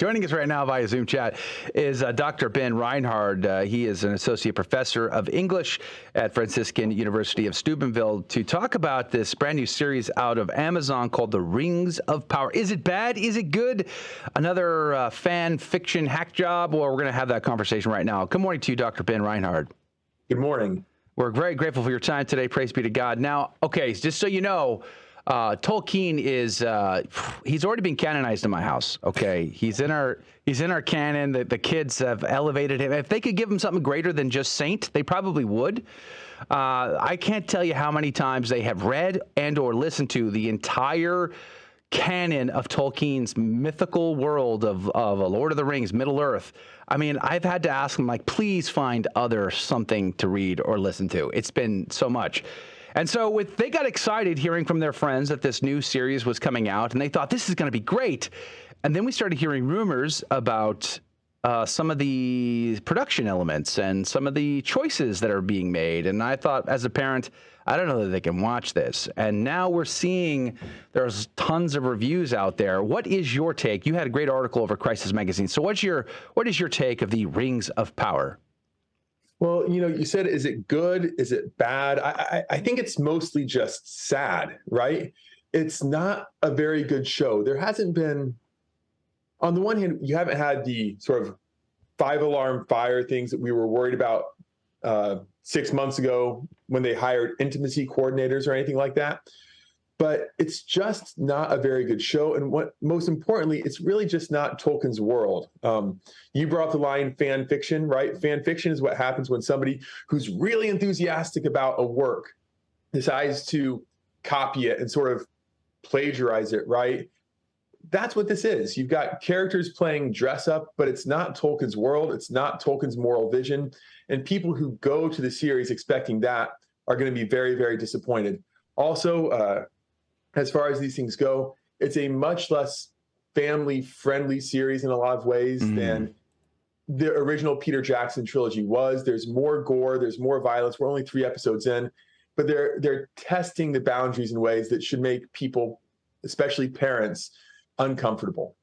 Joining us right now via Zoom chat is Dr. Ben Reinhard. He is an associate professor of English at Franciscan University of Steubenville to talk about this brand new series out of Amazon called The Rings of Power. Is it bad? Is it good? Another fan fiction hack job? Well, we're going to have that conversation right now. Good morning to you, Dr. Ben Reinhard. Good morning. We're very grateful for your time today. Praise be to God. Now, okay, just so you know, Tolkien is he's already been canonized in my house. Okay, he's in our canon. The kids have elevated him. If they could give him something greater than just saint, they probably would. I can't tell you how many times they have read and or listened to the entire canon of Tolkien's mythical world of a Lord of the Rings, Middle Earth. I mean, I've had to ask them, like, please find other something to read or listen to. It's been so much. And so they got excited hearing from their friends that this new series was coming out, and they thought this is going to be great. And then we started hearing rumors about some of the production elements and some of the choices that are being made. And I thought, as a parent, I don't know that they can watch this. And now we're seeing there's tons of reviews out there. What is your take? You had a great article over Crisis Magazine. So what is your take of the Rings of Power? Well, you said, is it good? Is it bad? I think it's mostly just sad, right? It's not a very good show. There hasn't been, on the one hand, you haven't had the sort of 5-alarm fire things that we were worried about 6 months ago when they hired intimacy coordinators or anything like that. But it's just not a very good show. And what most importantly, it's really just not Tolkien's world. You brought up the line fan fiction, right? Fan fiction is what happens when somebody who's really enthusiastic about a work decides to copy it and sort of plagiarize it, right? That's what this is. You've got characters playing dress up, but it's not Tolkien's world. It's not Tolkien's moral vision. And people who go to the series expecting that are going to be very, very disappointed. Also, as far as these things go, it's a much less family-friendly series in a lot of ways than the original Peter Jackson trilogy was. There's more gore, there's more violence. We're only 3 episodes in, but they're testing the boundaries in ways that should make people, especially parents, uncomfortable.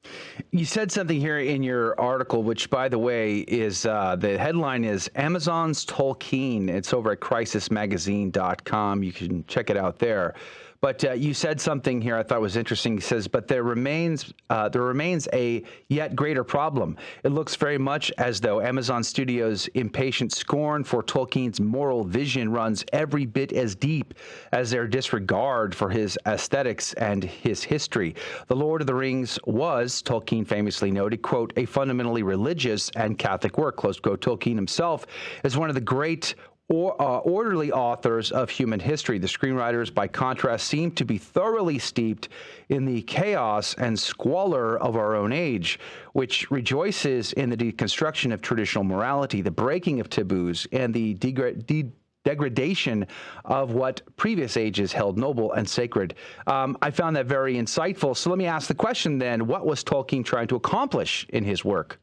You said something here in your article, which, by the way, is the headline is Amazon's Tolkien. It's over at crisismagazine.com. You can check it out there. But you said something here I thought was interesting. He says, but there remains a yet greater problem. It looks very much as though Amazon Studios' impatient scorn for Tolkien's moral vision runs every bit as deep as their disregard for his aesthetics and his history. The Lord of the Rings was, Tolkien famously noted, quote, a fundamentally religious and Catholic work, close quote. Tolkien himself is one of the great orderly authors of human history. The screenwriters, by contrast, seem to be thoroughly steeped in the chaos and squalor of our own age, which rejoices in the deconstruction of traditional morality, the breaking of taboos, and the degradation of what previous ages held noble and sacred. I found that very insightful. So let me ask the question then, what was Tolkien trying to accomplish in his work?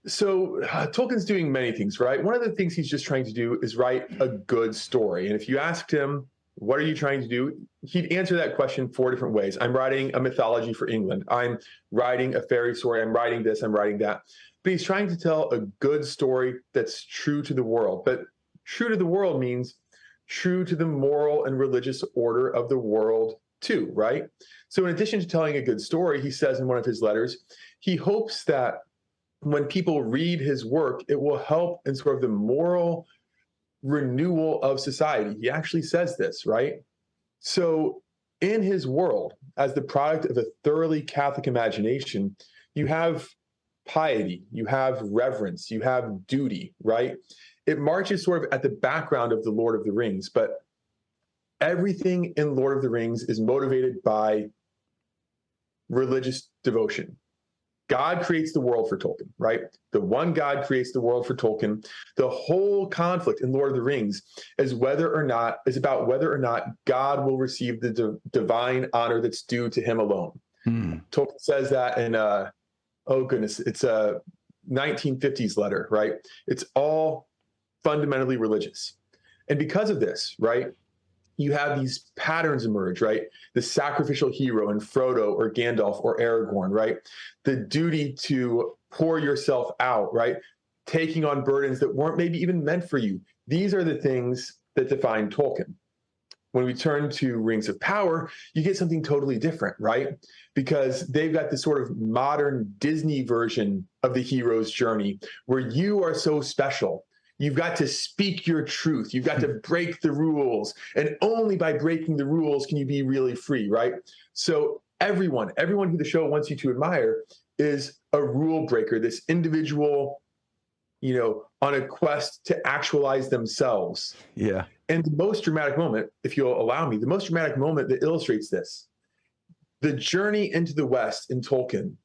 So Tolkien's doing many things, right? One of the things he's just trying to do is write a good story. And if you asked him, what are you trying to do? He'd answer that question 4 different ways. I'm writing a mythology for England. I'm writing a fairy story. I'm writing this. I'm writing that. But he's trying to tell a good story that's true to the world. But true to the world means true to the moral and religious order of the world too, right? So in addition to telling a good story, he says in one of his letters, he hopes that when people read his work, it will help in sort of the moral renewal of society. He actually says this, right? So in his world, as the product of a thoroughly Catholic imagination, you have piety, you have reverence, you have duty, right? It marches sort of at the background of the Lord of the Rings, but everything in Lord of the Rings is motivated by religious devotion. God creates the world for Tolkien, right? The one God creates the world for Tolkien. The whole conflict in Lord of the Rings is about whether or not God will receive the divine honor that's due to him alone. Tolkien says that in it's a 1950s letter, right? It's all fundamentally religious. And because of this, right, you have these patterns emerge, right? The sacrificial hero in Frodo or Gandalf or Aragorn, right? The duty to pour yourself out, right? Taking on burdens that weren't maybe even meant for you. These are the things that define Tolkien. When we turn to Rings of Power, you get something totally different, right? Because they've got this sort of modern Disney version of the hero's journey where you are so special. You've got to speak your truth. You've got to break the rules. And only by breaking the rules can you be really free, right? So everyone who the show wants you to admire is a rule breaker, this individual, on a quest to actualize themselves. Yeah. And the most dramatic moment, if you'll allow me, the most dramatic moment that illustrates this, the journey into the West in Tolkien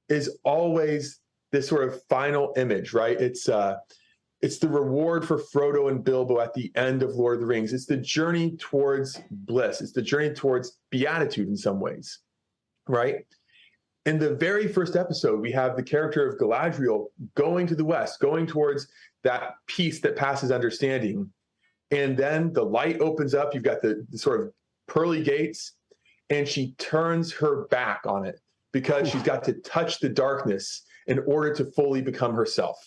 is always this sort of final image, right? It's the reward for Frodo and Bilbo at the end of Lord of the Rings. It's the journey towards bliss. It's the journey towards beatitude in some ways, right? In the very first episode, we have the character of Galadriel going to the West, going towards that peace that passes understanding. And then the light opens up. You've got the sort of pearly gates, and she turns her back on it because she's got to touch the darkness in order to fully become herself.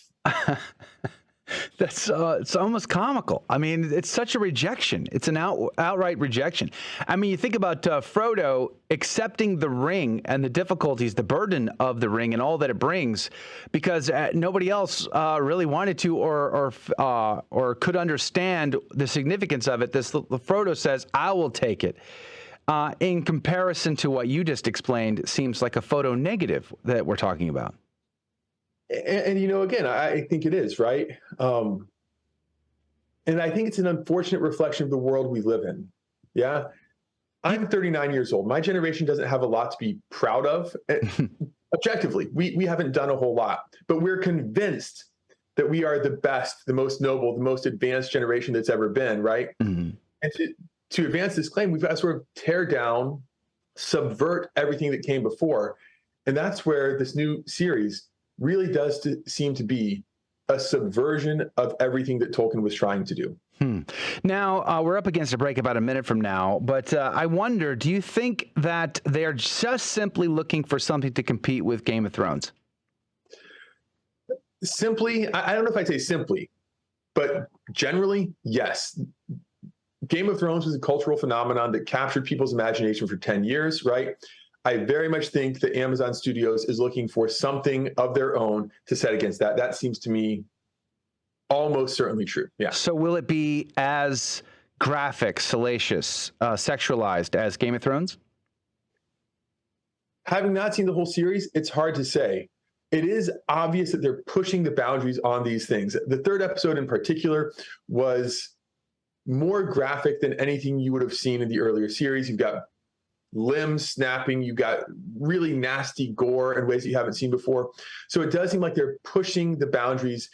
That's it's almost comical. I mean, it's such a rejection. It's an outright rejection. I mean, you think about Frodo accepting the ring and the difficulties, the burden of the ring and all that it brings, because nobody else really wanted to or could understand the significance of it. Frodo says, "I will take it." In comparison to what you just explained, it seems like a photo negative that we're talking about. And again, I think it is, right? And I think it's an unfortunate reflection of the world we live in. Yeah. I'm 39 years old. My generation doesn't have a lot to be proud of. Objectively, we haven't done a whole lot, but we're convinced that we are the best, the most noble, the most advanced generation that's ever been, right? Mm-hmm. And to advance this claim, we've got to sort of tear down, subvert everything that came before. And that's where this new series really does seem to be a subversion of everything that Tolkien was trying to do. Now, we're up against a break about a minute from now, but I wonder, do you think that they're just simply looking for something to compete with Game of Thrones? Simply, I don't know if I'd say simply, but generally, yes. Game of Thrones was a cultural phenomenon that captured people's imagination for 10 years, right? I very much think that Amazon Studios is looking for something of their own to set against that. That seems to me almost certainly true. Yeah. So will it be as graphic, salacious, sexualized as Game of Thrones? Having not seen the whole series, it's hard to say. It is obvious that they're pushing the boundaries on these things. The third episode in particular was more graphic than anything you would have seen in the earlier series. You've got limbs snapping, you've got really nasty gore in ways that you haven't seen before. So it does seem like they're pushing the boundaries.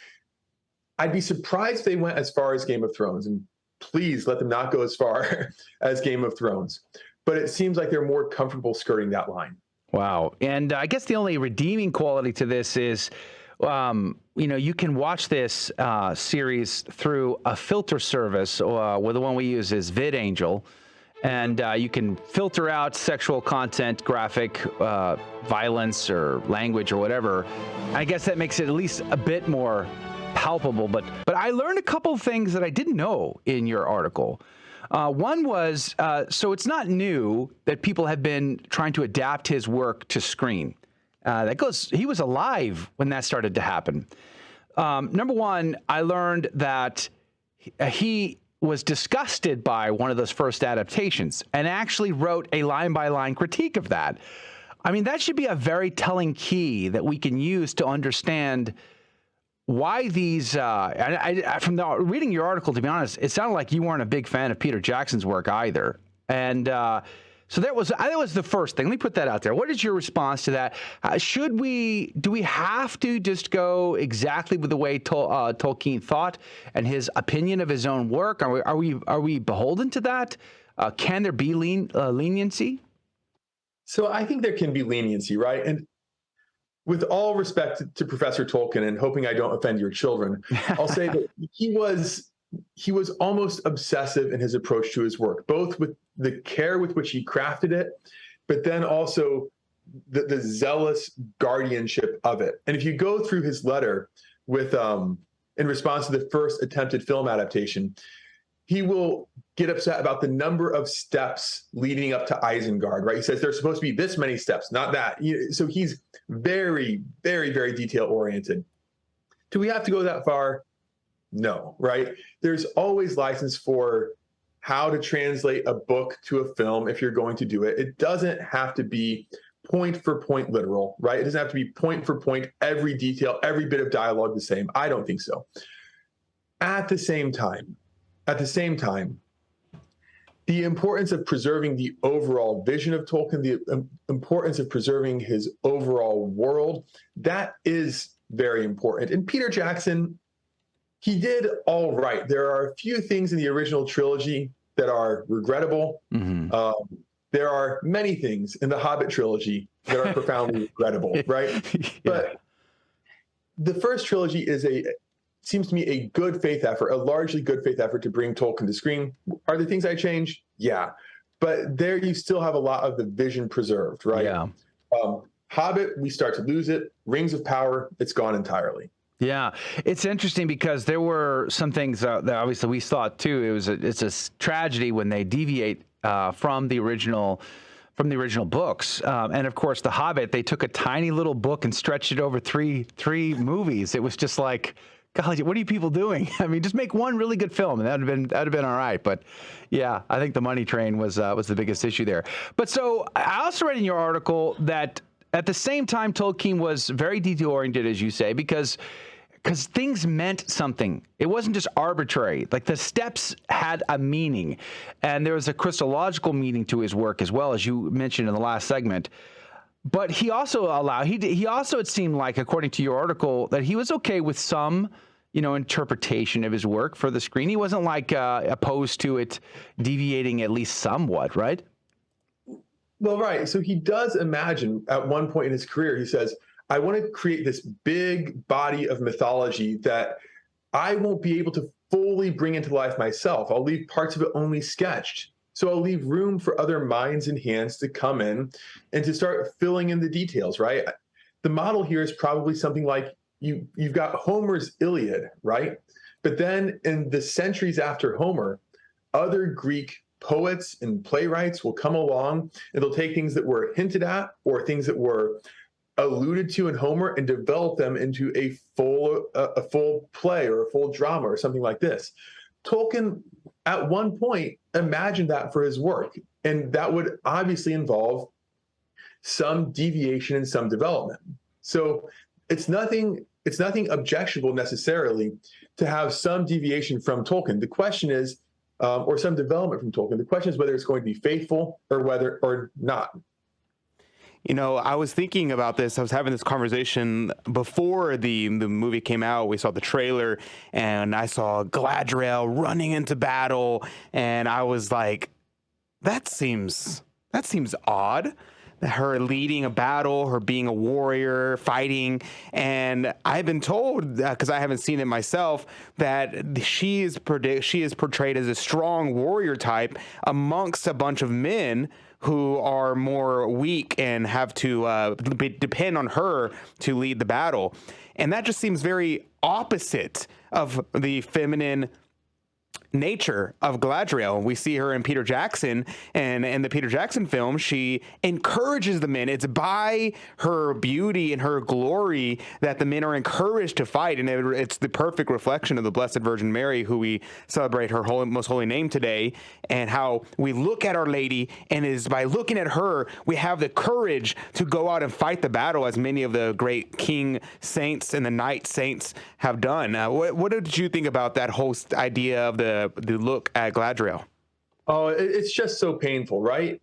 I'd be surprised if they went as far as Game of Thrones, and please let them not go as far as Game of Thrones. But it seems like they're more comfortable skirting that line. Wow. And I guess the only redeeming quality to this is, you can watch this series through a filter service, where the one we use is VidAngel. And you can filter out sexual content, graphic violence or language or whatever. I guess that makes it at least a bit more palpable. But I learned a couple of things that I didn't know in your article. One was, so it's not new that people have been trying to adapt his work to screen. He was alive when that started to happen. Number one, I learned that he was disgusted by one of those first adaptations and actually wrote a line-by-line critique of that. I mean, that should be a very telling key that we can use to understand why these, from reading your article, to be honest, it sounded like you weren't a big fan of Peter Jackson's work either. And so that was the first thing. Let me put that out there. What is your response to that? Do we have to just go exactly with the way Tolkien thought and his opinion of his own work? Are we beholden to that? Can there be leniency? So I think there can be leniency, right? And with all respect to Professor Tolkien, and hoping I don't offend your children, I'll say that he was he was almost obsessive in his approach to his work, both with the care with which he crafted it, but then also the zealous guardianship of it. And if you go through his letter with in response to the first attempted film adaptation, he will get upset about the number of steps leading up to Isengard, right? He says there's supposed to be this many steps, not that. So he's very, very, very detail oriented. Do we have to go that far? No, right? There's always license for how to translate a book to a film if you're going to do it. It doesn't have to be point for point literal, right? It doesn't have to be point for point, every detail, every bit of dialogue the same. I don't think so. At the same time, the importance of preserving the overall vision of Tolkien, the importance of preserving his overall world, that is very important. And Peter Jackson, he did all right. There are a few things in the original trilogy that are regrettable. Mm-hmm. There are many things in the Hobbit trilogy that are profoundly regrettable, right? Yeah. But the first trilogy seems to me a good faith effort, a largely good faith effort to bring Tolkien to screen. Are there things I change? Yeah. But there you still have a lot of the vision preserved, right? Yeah. Hobbit, we start to lose it. Rings of Power, it's gone entirely. Yeah, it's interesting because there were some things that obviously we saw too. It's a tragedy when they deviate from the original books, and of course, The Hobbit. They took a tiny little book and stretched it over three movies. It was just like, golly, what are you people doing? I mean, just make one really good film, and that'd have been all right. But yeah, I think the money train was the biggest issue there. But so I also read in your article that at the same time, Tolkien was very detail oriented, as you say, because things meant something. It wasn't just arbitrary. Like the steps had a meaning, and there was a Christological meaning to his work as well, as you mentioned in the last segment. But he also it seemed like, according to your article, that he was okay with some, interpretation of his work for the screen. He wasn't like opposed to it deviating at least somewhat, right? Well, right. So he does imagine at one point in his career, he says, I want to create this big body of mythology that I won't be able to fully bring into life myself. I'll leave parts of it only sketched. So I'll leave room for other minds and hands to come in and to start filling in the details, right? The model here is probably something like you've got Homer's Iliad, right? But then in the centuries after Homer, other Greek poets and playwrights will come along and they'll take things that were hinted at or things that were alluded to in Homer and develop them into a full play or a full drama or something like this. Tolkien, at one point, imagined that for his work, and that would obviously involve some deviation and some development. So it's nothing objectionable necessarily to have some deviation from Tolkien. The question is, or some development from Tolkien. The question is whether it's going to be faithful or not. I was thinking about this. I was having this conversation before the movie came out. We saw the trailer, and I saw Galadriel running into battle, and I was like, that seems odd. Her leading a battle, her being a warrior, fighting. And I've been told, because I haven't seen it myself, that she is portrayed as a strong warrior type amongst a bunch of men who are more weak and have to depend on her to lead the battle. And that just seems very opposite of the feminine nature of Galadriel. We see her in Peter Jackson, and in the Peter Jackson film, she encourages the men. It's by her beauty and her glory that the men are encouraged to fight, and it's the perfect reflection of the Blessed Virgin Mary, who we celebrate her most holy name today, and how we look at Our Lady, and it is by looking at her, we have the courage to go out and fight the battle, as many of the great king saints and the knight saints have done. What did you think about that whole idea of the look at Galadriel? Oh, it's just so painful, right?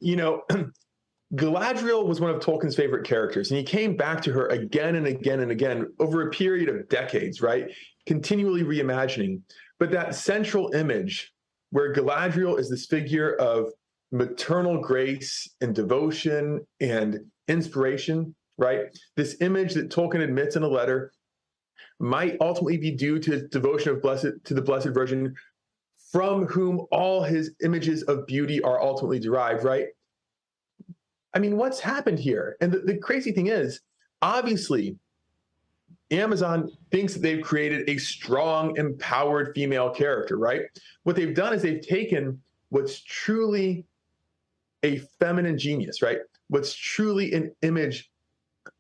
Galadriel was one of Tolkien's favorite characters, and he came back to her again and again and again over a period of decades, right? Continually reimagining. But that central image where Galadriel is this figure of maternal grace and devotion and inspiration, right? This image that Tolkien admits in a letter might ultimately be due to his devotion to the Blessed Virgin from whom all his images of beauty are ultimately derived, right? I mean, what's happened here? And the crazy thing is, obviously, Amazon thinks that they've created a strong, empowered female character, right? What they've done is they've taken what's truly a feminine genius, right? What's truly an image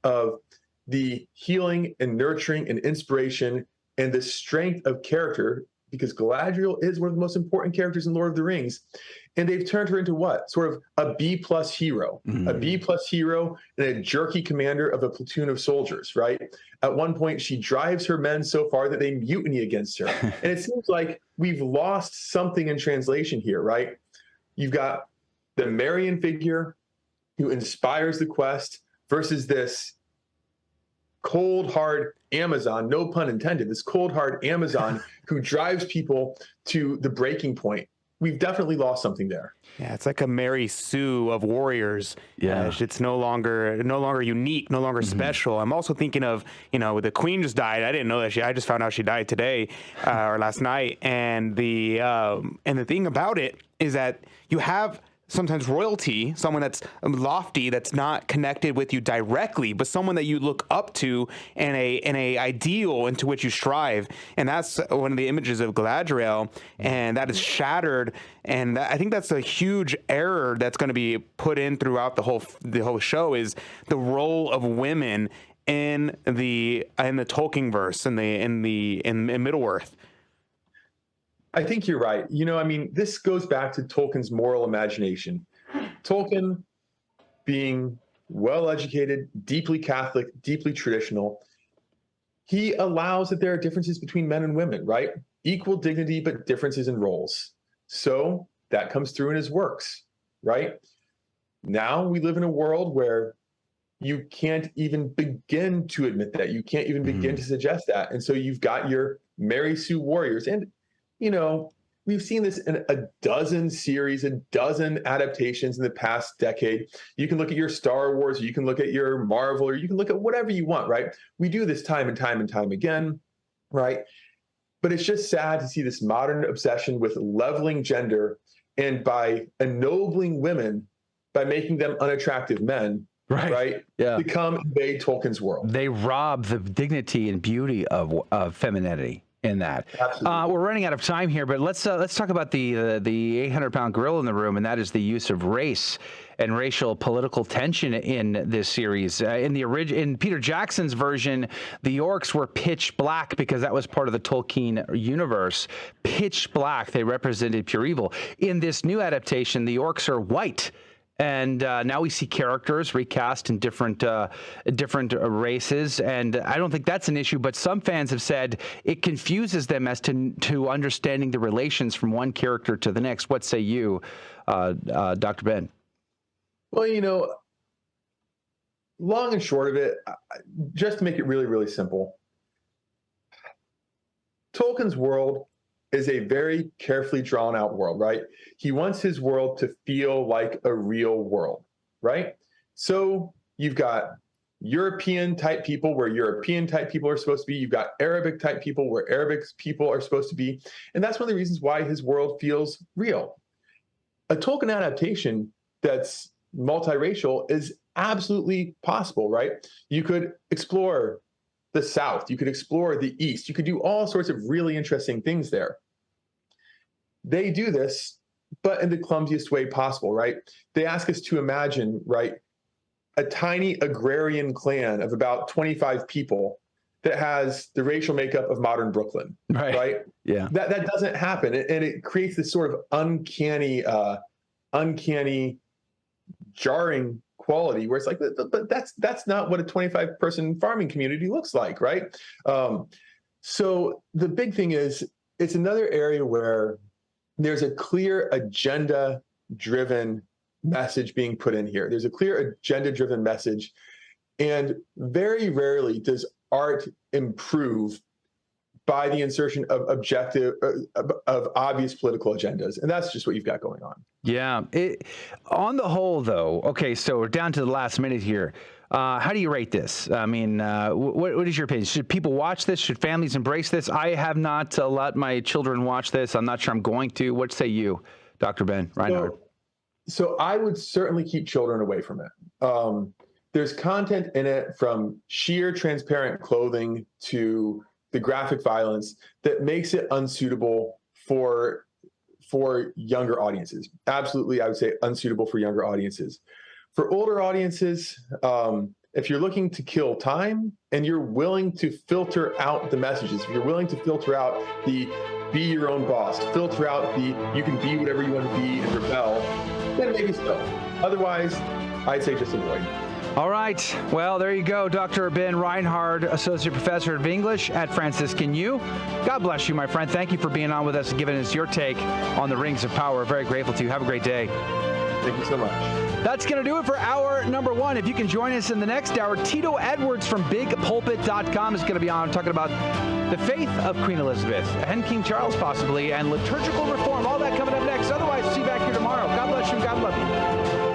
of the healing and nurturing and inspiration and the strength of character, because Galadriel is one of the most important characters in Lord of the Rings. And they've turned her into what? Sort of a B+ hero, a B+ hero and a jerky commander of a platoon of soldiers, right? At one point, she drives her men so far that they mutiny against her. And it seems like we've lost something in translation here, right? You've got the Marian figure who inspires the quest versus this cold, hard Amazon, no pun intended, this cold, hard Amazon who drives people to the breaking point. We've definitely lost something there. Yeah, it's like a Mary Sue of warriors. Yeah, it's no longer unique, no longer special. I'm also thinking of, the Queen just died. I didn't know that I just found out she died today or last night. And the thing about it is that you have sometimes royalty, someone that's lofty, that's not connected with you directly, but someone that you look up to and a ideal into which you strive. And that's one of the images of Galadriel, and that is shattered. And I think that's a huge error that's going to be put in throughout the whole show, is the role of women in the Tolkien verse, in Middle Earth. I think you're right. This goes back to Tolkien's moral imagination. Tolkien, being well-educated, deeply Catholic, deeply traditional, he allows that there are differences between men and women, right? Equal dignity, but differences in roles. So that comes through in his works, right? Now we live in a world where you can't even begin to admit that. You can't even begin to suggest that. And so you've got your Mary Sue warriors. And we've seen this in a dozen series, a dozen adaptations in the past decade. You can look at your Star Wars, or you can look at your Marvel, or you can look at whatever you want, right? We do this time and time and time again, right? But it's just sad to see this modern obsession with leveling gender and by ennobling women, by making them unattractive men, right? Yeah. To come invade Tolkien's world. They rob the dignity and beauty of femininity in that. We're running out of time here, but let's talk about the 800-pound gorilla in the room, and that is the use of race and racial political tension in this series. In Peter Jackson's version, the orcs were pitch black because that was part of the Tolkien universe. Pitch black, they represented pure evil. In this new adaptation, the orcs are white. And now we see characters recast in different races, and I don't think that's an issue. But some fans have said it confuses them as to understanding the relations from one character to the next. What say you, Dr. Ben? Well, long and short of it, just to make it really, really simple, Tolkien's world is a very carefully drawn out world, right? He wants his world to feel like a real world, right? So you've got European type people where European type people are supposed to be. You've got Arabic type people where Arabic people are supposed to be. And that's one of the reasons why his world feels real. A Tolkien adaptation that's multiracial is absolutely possible, right? You could explore the South, you could explore the East, you could do all sorts of really interesting things there. They do this, but in the clumsiest way possible, right? They ask us to imagine, right, a tiny agrarian clan of about 25 people that has the racial makeup of modern Brooklyn, right? Yeah. That doesn't happen, and it creates this sort of uncanny, jarring quality where it's like, but that's not what a 25-person farming community looks like, right? So the big thing is, it's another area where there's a clear agenda-driven message being put in here. There's a clear agenda-driven message, and very rarely does art improve by the insertion of obvious political agendas, and that's just what you've got going on. Yeah. On the whole, though, okay, so we're down to the last minute here. How do you rate this? I mean, what is your opinion? Should people watch this? Should families embrace this? I have not let my children watch this. I'm not sure I'm going to. What say you, Dr. Ben Reinhard? So I would certainly keep children away from it. There's content in it, from sheer transparent clothing to the graphic violence, that makes it unsuitable for younger audiences. Absolutely, I would say unsuitable for younger audiences. For older audiences, if you're looking to kill time and you're willing to filter out the messages, if you're willing to filter out the be your own boss, filter out the you can be whatever you want to be and rebel, then maybe so. Otherwise, I'd say just avoid. All right. Well, there you go. Dr. Ben Reinhard, Associate Professor of English at Franciscan U. God bless you, my friend. Thank you for being on with us and giving us your take on the Rings of Power. We're very grateful to you. Have a great day. Thank you so much. That's going to do it for hour number 1. If you can join us in the next hour, Titto Edwards from bigpulpit.com is going to be on talking about the faith of Queen Elizabeth and King Charles possibly, and liturgical reform. All that coming up next. Otherwise, see you back here tomorrow. God bless you. God love you.